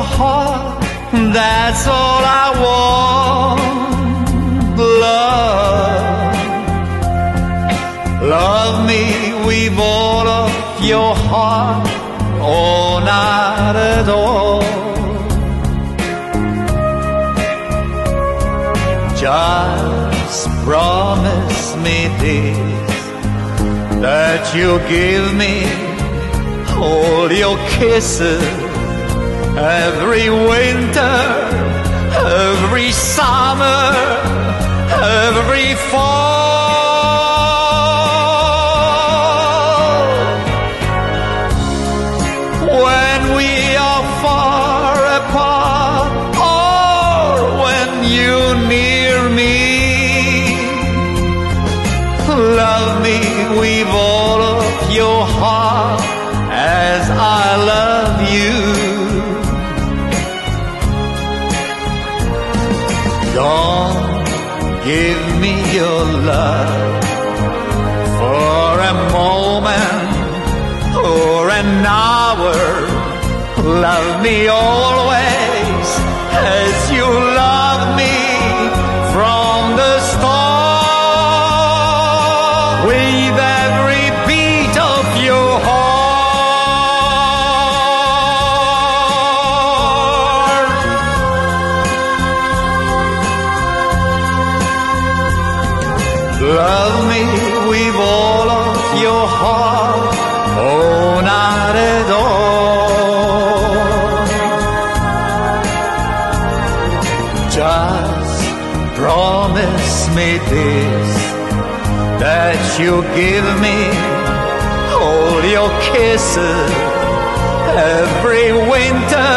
your heart, that's all I want. Love me with all of your heart, or not at all. Just promise me this, that you'll give me all your kisses, every winter, every summer, every fall. When we are far apart, or when you near me, love me with all of your heart, as I love you. Don't give me your love for a moment or an hour. Love me always as you love me from the start, with every beat of your heart. Love me with all of your heart, oh, not at all. Just promise me this, that you'll give me all your kisses, every winter,